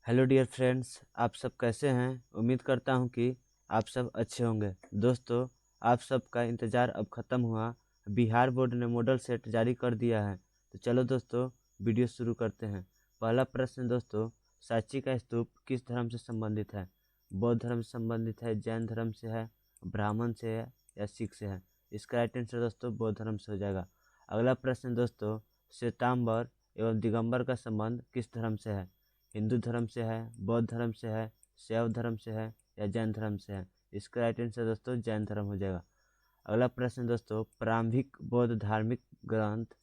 Hello dear friends, आप सब कैसे हैं। उम्मीद करता हूं कि आप सब अच्छे होंगे। दोस्तों, आप सबका इंतज़ार अब ख़त्म हुआ। बिहार बोर्ड ने मॉडल सेट जारी कर दिया है। तो चलो दोस्तों, वीडियो शुरू करते हैं। पहला प्रश्न दोस्तों, सांची का स्तूप किस धर्म से संबंधित है। बौद्ध धर्म से संबंधित है, जैन धर्म से है, ब्राह्मण से है या सिख से है। इसका राइट आंसर दोस्तों बौद्ध धर्म से हो जाएगा। अगला प्रश्न दोस्तों, श्वेतांबर एवं दिगंबर का संबंध किस धर्म से है। हिंदू धर्म से है, बौद्ध धर्म से है, शैव धर्म से है या जैन धर्म से है। इसका राइट आंसर दोस्तों जैन धर्म हो जाएगा। अगला प्रश्न दोस्तों, प्रारंभिक बौद्ध धार्मिक ग्रंथ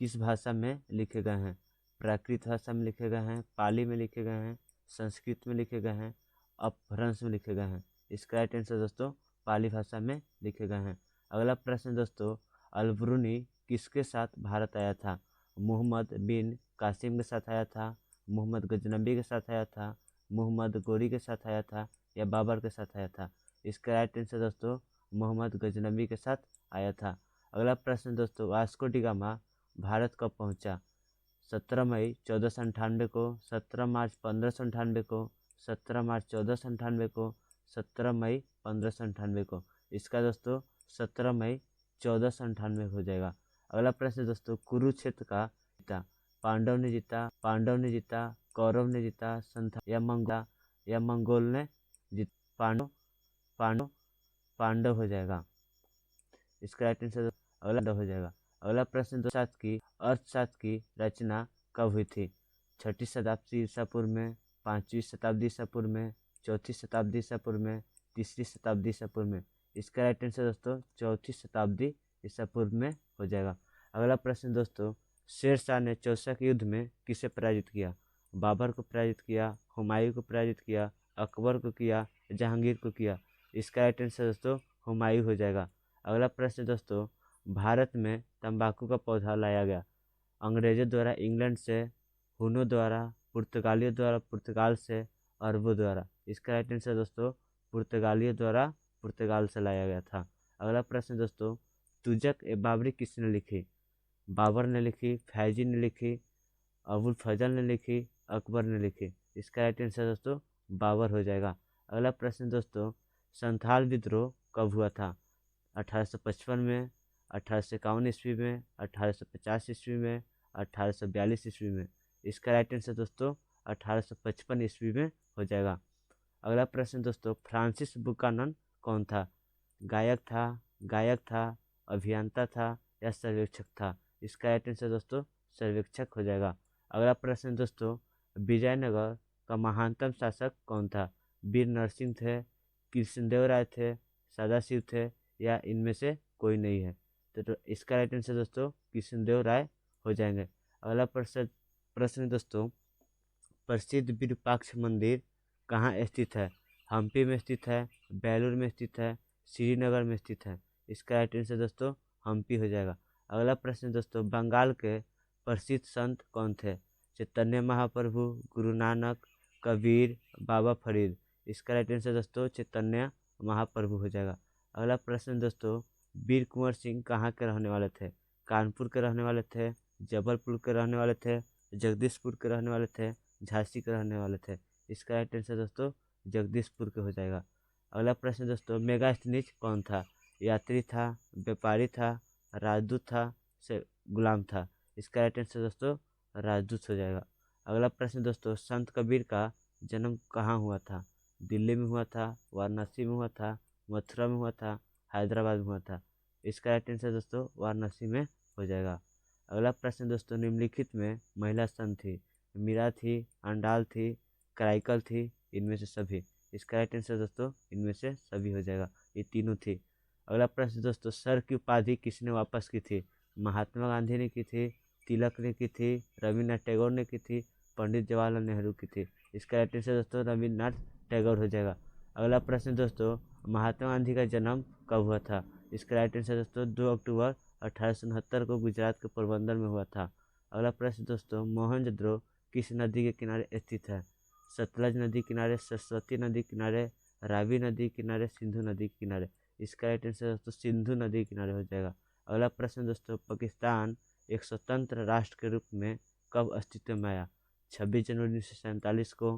किस भाषा में लिखे गए हैं। प्राकृत भाषा में लिखे गए हैं, पाली में लिखे गए हैं, संस्कृत में लिखे गए हैं, अपभ्रंश में लिखे गए हैं। इसका राइट आंसर दोस्तों पाली भाषा में लिखे गए हैं। अगला प्रश्न दोस्तों, अलब्रूनी किसके साथ भारत आया था। मोहम्मद बिन कासिम के साथ आया था, मोहम्मद गजनबी के साथ आया था, मोहम्मद गोरी के साथ आया था या बाबर के साथ आया था। इसका राइट आंसर दोस्तों मोहम्मद गजनबी के साथ आया था। अगला प्रश्न दोस्तों, वास्को डी गामा भारत कब पहुंचा। 17 मई 1498 को, 17 मार्च 1598 को, 17 मार्च 1498 को, 17 मई 1598 को। इसका दोस्तों 17 मई 1498 हो जाएगा। अगला प्रश्न दोस्तों, कुरुक्षेत्र का जीता। पांडव ने जीता, कौरव ने जीता, संथा या मंगोल ने जीत। पांडव पांडव पांडव हो जाएगा। इसका राइट आंसर अगला हो जाएगा। अगला प्रश्न दो, अर्थशास्त्र की रचना कब हुई थी। 6ठी शताब्दी ईसा पूर्व में, 5वीं शताब्दी ईसा पूर्व में, 4थी शताब्दी ईसा पूर्व में, 3री शताब्दी ईसा पूर्व में। इसका राइट आंसर दोस्तों 4थी शताब्दी ईसा पूर्व में हो जाएगा। अगला प्रश्न दोस्तों, शेर शाह ने चौसा के युद्ध में किसे पराजित किया। बाबर को पराजित किया, हुमायूं को पराजित किया, अकबर को किया, जहांगीर को किया। इसका राइट आंसर दोस्तों हुमायूं हो जाएगा। अगला प्रश्न दोस्तों, भारत में तंबाकू का पौधा लाया गया। अंग्रेजों द्वारा इंग्लैंड से, हुनों द्वारा, पुर्तगालियों द्वारा पुर्तगाल से, अरबों द्वारा। इसका राइट आंसर दोस्तों पुर्तगालियों द्वारा पुर्तगाल से लाया गया था। अगला प्रश्न दोस्तों, तुजक ए बाबरी किसने लिखी। बाबर ने लिखी, फैजी ने लिखी, अबुल फजल ने लिखी, अकबर ने लिखी। इसका राइट आंसर दोस्तों बाबर हो जाएगा। अगला प्रश्न दोस्तों, संथाल विद्रोह कब हुआ था। 1855 में, 1851 ईस्वी में, 1850 ईस्वी में, 1842 ईस्वी में। इसका राइट आंसर दोस्तों 1855 ईस्वी में हो जाएगा। अगला प्रश्न दोस्तों, फ्रांसिस बुकानन कौन था। गायक था, अभियंता था या सर्वेक्षक था। इसका राइट आंसर दोस्तों सर्वेक्षक हो जाएगा। अगला प्रश्न दोस्तों, विजयनगर का महानतम शासक कौन था। वीर नरसिंह थे, कृष्णदेव राय थे, सदाशिव थे या इनमें से कोई नहीं है। तो इसका राइट आंसर दोस्तों कृष्णदेव राय हो जाएंगे। अगला प्रश्न दोस्तों, प्रसिद्ध विरूपाक्ष मंदिर कहाँ स्थित है। हम्पी में स्थित है, बेलूर में स्थित है, श्रीनगर में स्थित है। इसका राइट आंसर दोस्तों हम्पी हो जाएगा। अगला प्रश्न दोस्तों, बंगाल के प्रसिद्ध संत कौन थे। चैतन्य महाप्रभु, गुरु नानक, कबीर, बाबा फरीद। इसका राइट आंसर दोस्तों चैतन्य महाप्रभु हो जाएगा। अगला प्रश्न दोस्तों, वीर कुंवर सिंह कहाँ के रहने वाले थे। कानपुर के रहने वाले थे, जबलपुर के रहने वाले थे, जगदीशपुर के रहने वाले थे, झांसी के रहने वाले थे। इसका राइट आंसर दोस्तों जगदीशपुर के हो जाएगा। अगला प्रश्न दोस्तों, मेगास्थनीज कौन था। यात्री था, व्यापारी था, राजदूत था, से गुलाम था। इसका राइट आंसर दोस्तों राजदूत हो जाएगा। अगला प्रश्न दोस्तों, संत कबीर का जन्म कहाँ हुआ था। दिल्ली में हुआ था, वाराणसी में हुआ था, मथुरा में हुआ था, हैदराबाद में हुआ था। इसका राइट आंसर दोस्तों वाराणसी में हो जाएगा। अगला प्रश्न दोस्तों, निम्नलिखित में महिला संत थी। मीरा थी, अंडाल थी, कराइकल थी, इनमें से सभी। इसका राइट आंसर दोस्तों इनमें से सभी हो जाएगा, ये तीनों थी। अगला प्रश्न दोस्तों, सर की उपाधि किसने वापस की थी। महात्मा गांधी ने की थी, तिलक ने की थी, रविन्द्रनाथ टैगोर ने की थी, पंडित जवाहरलाल नेहरू की थी। इसका राइट आंसर दोस्तों रविन्द्रनाथ टैगोर हो जाएगा। अगला प्रश्न दोस्तों, महात्मा गांधी का जन्म कब हुआ था। इसका राइट आंसर दोस्तों 2 अक्टूबर 1869 को गुजरात के पोरबंदर में हुआ था। अगला प्रश्न दोस्तों, मोहनजोदड़ो किस नदी के किनारे स्थित है। सतलज नदी किनारे, सरस्वती नदी किनारे, रावी नदी किनारे, सिंधु नदी किनारे। इसका राइट आंसर दोस्तों सिंधु नदी किनारे हो जाएगा। अगला प्रश्न दोस्तों, पाकिस्तान एक स्वतंत्र राष्ट्र के रूप में कब अस्तित्व में आया। 26 जनवरी 1947 को,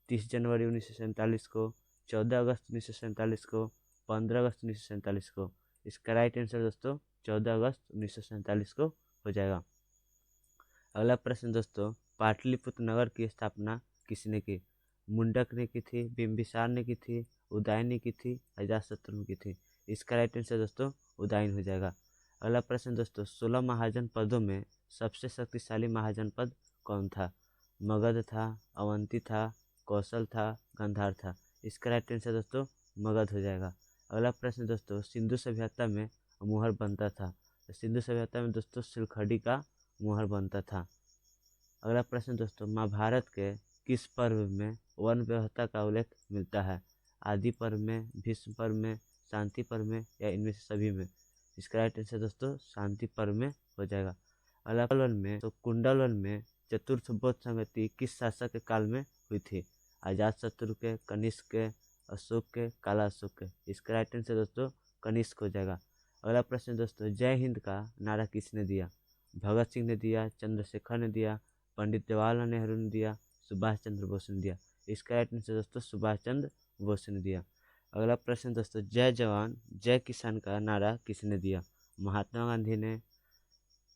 30 जनवरी 1947 को, 14 अगस्त 1947 को, 15 अगस्त 1947 को। इसका राइट आंसर दोस्तों 14 अगस्त 1947 को हो जाएगा। अगला प्रश्न दोस्तों, पाटलिपुत्र नगर की स्थापना किसने की? मुंडक ने की थी, बिंबिसार ने की थी, उदयन ने की थी, अजातशत्रु ने की थी। इसका राइट आंसर दोस्तों उदयन हो जाएगा। अगला प्रश्न दोस्तों, 16 महाजन पदों में सबसे शक्तिशाली महाजन पद कौन था? मगध था, अवंती था, कौशल था, गंधार था। इसका राइट आंसर दोस्तों मगध हो जाएगा। अगला प्रश्न दोस्तों, सिंधु सभ्यता में मुहर बनता था। सिंधु सभ्यता में दोस्तों सिलखड़ी का मुहर बनता था। अगला प्रश्न दोस्तों, महाभारत के किस पर्व में वन व्यवस्था का उल्लेख मिलता है? आदि पर्व में, भीष्म पर्व में, शांति पर्व में या इनमें से सभी में? इसका राइट आंसर दोस्तों शांति पर्व में हो जाएगा। अगला वन में तो कुंडल में चतुर्थ बौद्ध संगति किस शासक के काल में हुई थी? अजातशत्रु के, कनिष्क के, अशोक के, काला अशोक के। इसका राइट आंसर दोस्तों कनिष्क हो जाएगा। अगला प्रश्न दोस्तों, जय हिंद का नारा किसने दिया? भगत सिंह ने दिया, चंद्रशेखर ने दिया, पंडित जवाहरलाल नेहरू ने दिया, सुभाष चंद्र बोस ने दिया। इसका राइट आंसर दोस्तों सुभाष चंद्र बोस ने दिया। अगला प्रश्न दोस्तों, जय जवान जय किसान का नारा किसने दिया? महात्मा गांधी ने,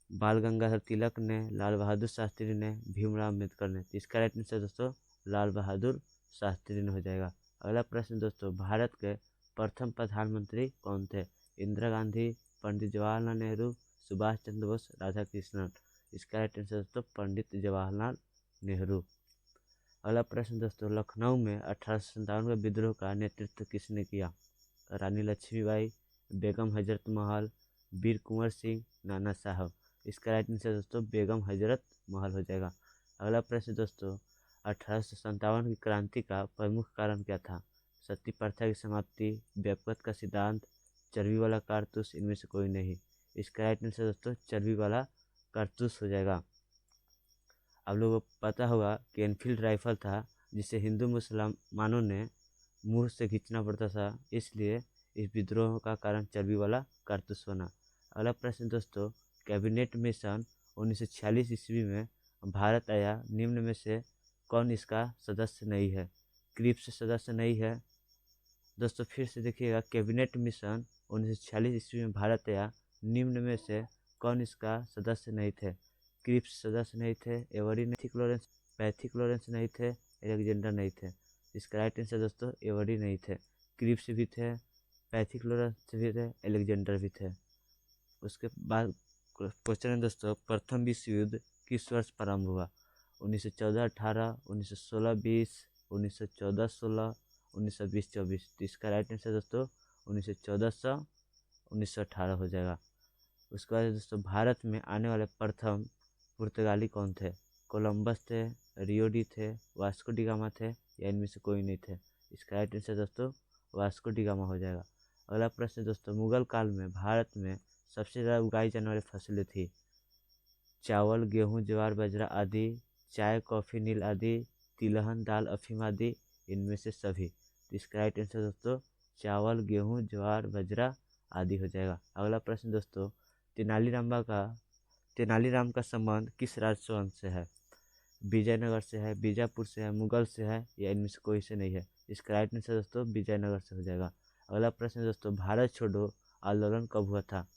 बाल गंगाधर तिलक ने, लाल बहादुर शास्त्री ने, भीमराव अम्बेडकर ने। इसका राइट आंसर दोस्तों लाल बहादुर शास्त्री ने हो जाएगा। अगला प्रश्न दोस्तों, भारत के प्रथम प्रधानमंत्री कौन थे? इंदिरा गांधी, पंडित जवाहरलाल नेहरू, सुभाष चंद्र बोस, राधा कृष्णन। इसका राइट आंसर दोस्तों पंडित जवाहरलाल नेहरू। अगला प्रश्न दोस्तों, लखनऊ में 1857 के विद्रोह का नेतृत्व किसने किया? रानी लक्ष्मीबाई, बेगम हजरत महल, वीर कुंवर सिंह, नाना साहब। इसका राइट आंसर दोस्तों बेगम हजरत महल हो जाएगा। अगला प्रश्न दोस्तों, 1857 की क्रांति का प्रमुख कारण क्या था? सती प्रथा की समाप्ति, व्यापकता का सिद्धांत, चर्बी वाला कारतूस, इनमें से कोई नहीं। इसका राइट आंसर दोस्तों चर्बी वाला कारतूस हो जाएगा। आप लोगों को पता होगा कि एनफील्ड राइफल था जिसे हिंदू मुसलमानों ने मुंह से खींचना पड़ता था, इसलिए इस विद्रोह का कारण चर्बी वाला कारतूस बना। अगला प्रश्न दोस्तों, कैबिनेट मिशन 1946 ईस्वी में भारत आया, निम्न में से कौन इसका सदस्य नहीं है? क्रिप्स सदस्य नहीं है। दोस्तों फिर से देखिएगा, कैबिनेट मिशन 1946 ईस्वी में भारत आया, निम्न में से कौन इसका सदस्य नहीं थे? क्रिप्स सदस्य नहीं थे, एवरी पैथिक लॉरेंस नहीं थे, एलेक्जेंडर नहीं थे। इसका राइट आंसर दोस्तों एवरी नहीं थे, क्रिप्स भी थे, पैथिक लॉरेंस भी थे, एलेक्जेंडर भी थे। उसके बाद क्वेश्चन है दोस्तों, प्रथम विश्व युद्ध किस वर्ष प्रारंभ हुआ? 1914-18, 1916-20, 1914-16, 1920-24। तो इसका राइट आंसर दोस्तों 1914 1918 हो जाएगा। उसके बाद दोस्तों, भारत में आने वाले प्रथम पुर्तगाली कौन थे? कोलंबस थे, रियो डी थे, वास्को डी गामा थे या इनमें से कोई नहीं थे। इसका राइट आंसर दोस्तों वास्को डी गामा हो जाएगा। अगला प्रश्न दोस्तों, मुगल काल में भारत में सबसे ज़्यादा उगाई जाने वाली फसलें थी? चावल, गेहूँ, ज्वार, बाजरा आदि, चाय, कॉफ़ी, नील आदि, तिलहन, दाल, अफीम आदि, इनमें से सभी। तो इसका राइट आंसर दोस्तों चावल, गेहूँ, ज्वार, बाजरा आदि हो जाएगा। अगला प्रश्न दोस्तों, तेनालीराम का संबंध किस राजवंश से है? विजयनगर से है, बीजापुर से है, मुगल से है या इनमें से कोई से नहीं है? इसका राइट आंसर दोस्तों विजयनगर से हो जाएगा। अगला प्रश्न दोस्तों, भारत छोड़ो आंदोलन कब हुआ था?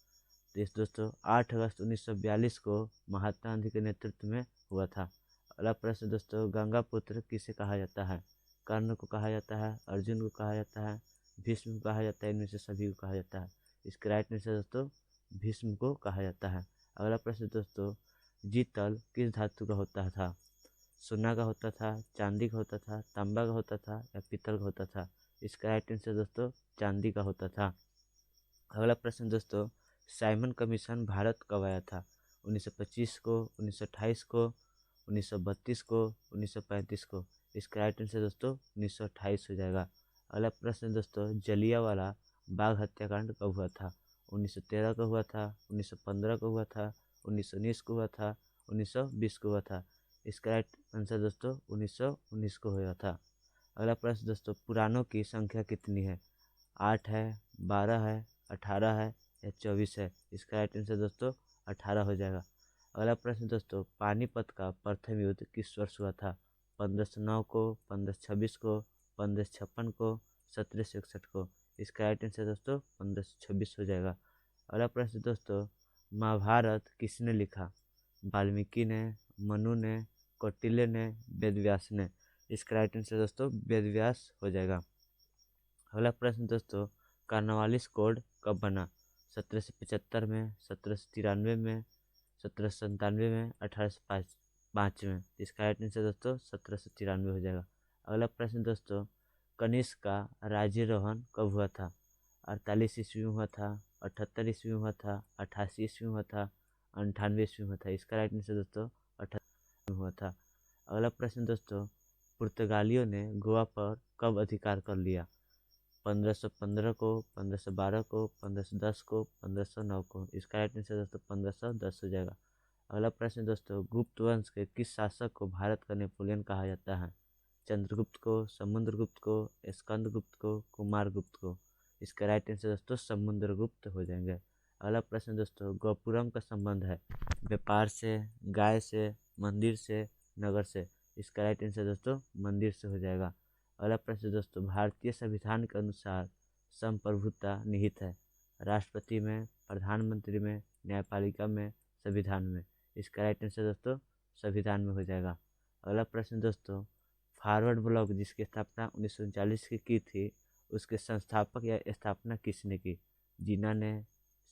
तो इस दोस्तों 8 अगस्त 1942 को महात्मा गांधी के नेतृत्व में हुआ था। अगला प्रश्न दोस्तों, गंगा पुत्र किसे कहा जाता है? कर्ण को कहा जाता है, अर्जुन को कहा जाता है, भीष्म को कहा जाता है, इनमें से सभी को कहा जाता है। इसका राइट आंसर दोस्तों भीष्म को कहा जाता है। अगला प्रश्न दोस्तों, जीतल किस धातु का होता था? सोना का होता था, चांदी का होता था, तांबा का होता था या पीतल का होता था? इसका राइट आंसर दोस्तों चांदी का होता था। अगला प्रश्न दोस्तों, साइमन कमीशन भारत कब आया था? 1925 को, 1928 को, 1932 को, 1935 को? इसका राइट आंसर दोस्तों 1928 हो जाएगा। अगला प्रश्न दोस्तों, जलियांवाला बाग हत्याकांड कब हुआ था? 1913 को हुआ था, 1915 को हुआ था, 1919 को हुआ था, 1920 को हुआ था? इसका राइट आंसर दोस्तों 1919 को हुआ था। अगला प्रश्न दोस्तों, पुराणों की संख्या कितनी है? 8 है, 12 है, 18 है या 24 है? इसका राइट आंसर दोस्तों 18 हो जाएगा। अगला प्रश्न दोस्तों, पानीपत का प्रथम युद्ध किस वर्ष हुआ था? 1509 को, 1526 को, 1556 को, 1761 को। इसका राइट आंसर दोस्तों 1526 हो जाएगा। अगला प्रश्न दोस्तों, महाभारत किसने लिखा? वाल्मीकि ने, मनु ने, कौटिल्य ने, वेदव्यास ने। इसका राइट आंसर दोस्तों वेदव्यास हो जाएगा। अगला प्रश्न दोस्तों, कार्नवालिस कोड कब बना? 1775 में, 1793 में, 1797 में, 1805 में। इसका राइट आंसर दोस्तों 1793 हो जाएगा। अगला प्रश्न दोस्तों, कनिष्क का राज्यारोहण कब हुआ था? 48 ईस्वी में हुआ था, 78 ईस्वी में हुआ था, 88 ईस्वी में हुआ था, 98 ईस्वी में हुआ था। इसका राइट आंसर दोस्तों 88 में हुआ था। अगला प्रश्न दोस्तों, पुर्तगालियों ने गोवा पर कब अधिकार कर लिया? 1515 को, 1512 को, 1510 को, 1509 को। इसका राइट आंसर दोस्तों 1510 हो जाएगा। अगला प्रश्न दोस्तों, गुप्त वंश के किस शासक को भारत का नेपोलियन कहा जाता है? चंद्रगुप्त को, समुद्रगुप्त को, स्कंदगुप्त को, कुमारगुप्त को। इसका राइट आंसर दोस्तों समुद्रगुप्त हो जाएंगे। अगला प्रश्न दोस्तों, गौपुरम का संबंध है व्यापार से, गाय से, मंदिर से, नगर से। इसका राइट आंसर दोस्तों मंदिर से हो जाएगा। अगला प्रश्न दोस्तों, भारतीय संविधान के अनुसार संप्रभुता निहित है राष्ट्रपति में, प्रधानमंत्री में, न्यायपालिका में, संविधान में। इसका राइट आंसर दोस्तों संविधान में हो जाएगा। अगला प्रश्न दोस्तों, फॉरवर्ड ब्लॉक जिसकी स्थापना 1939 की थी, उसके संस्थापक या स्थापना किसने की? जिन्ना ने,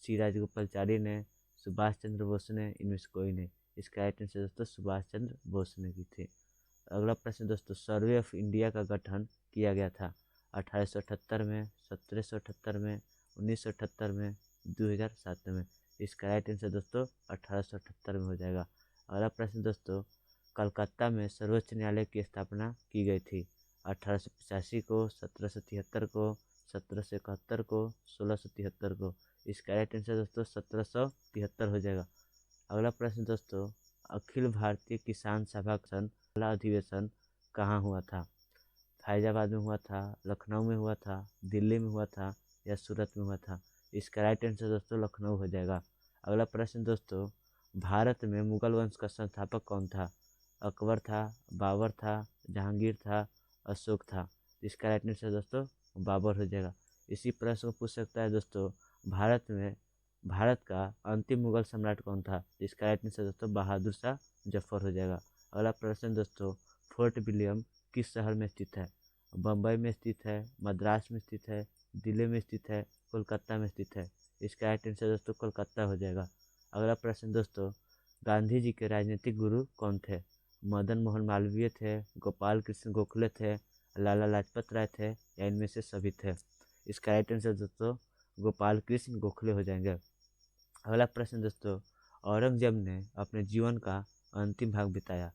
सी राजगोपालाचारी ने, सुभाष चंद्र बोस ने, इनमें से कोई नहीं। इसका राइट आंसर दोस्तों सुभाष चंद्र बोस ने की थी। अगला प्रश्न दोस्तों, सर्वे ऑफ इंडिया का गठन किया गया था 1878 में, 1778 में, 1978 में, 2007 में। इसका राइट आंसर दोस्तों 1878 में हो जाएगा। अगला प्रश्न दोस्तों, कलकत्ता में सर्वोच्च न्यायालय की स्थापना की गई थी 1885 को, 1773 को, 1771 को, 1673 को। इसका राइट आंसर दोस्तों 1773 हो जाएगा। अगला प्रश्न दोस्तों, अखिल भारतीय किसान सभा का पहला अधिवेशन कहाँ हुआ था? फैजाबाद में हुआ था, लखनऊ में हुआ था, दिल्ली में हुआ था, या सूरत में हुआ था। इसका राइट आंसर दोस्तों लखनऊ हो जाएगा। अगला प्रश्न दोस्तों, भारत में मुगल वंश का संस्थापक कौन था? अकबर था, बाबर था, जहांगीर था, अशोक था। इसका राइट आंसर दोस्तों बाबर हो जाएगा। इसी प्रश्न को पूछ सकता है दोस्तों, भारत का अंतिम मुगल सम्राट कौन था? इसका राइट आंसर दोस्तों बहादुर शाह जफर हो जाएगा। अगला प्रश्न दोस्तों, फोर्ट विलियम किस शहर में स्थित है? बम्बई में स्थित है, मद्रास में स्थित है, दिल्ली में स्थित है, कोलकाता में स्थित है। इसका राइट आंसर दोस्तों कोलकाता हो जाएगा। अगला प्रश्न दोस्तों, गांधी जी के राजनीतिक गुरु कौन थे? मदन मोहन मालवीय थे, गोपाल कृष्ण गोखले थे, लाला लाजपत राय थे, या इनमें से सभी थे। इसका राइट आंसर दोस्तों गोपाल कृष्ण गोखले हो जाएंगे। अगला प्रश्न दोस्तों, औरंगजेब ने अपने जीवन का अंतिम भाग बिताया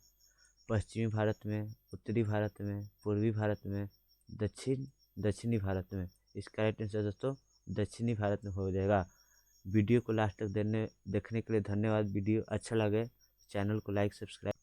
पश्चिमी भारत में, उत्तरी भारत में, पूर्वी भारत में, दक्षिणी भारत में। इसका राइट आंसर दोस्तों दक्षिणी भारत में हो जाएगा। वीडियो को लास्ट तक देखने के लिए धन्यवाद। वीडियो अच्छा लगे चैनल को लाइक सब्सक्राइब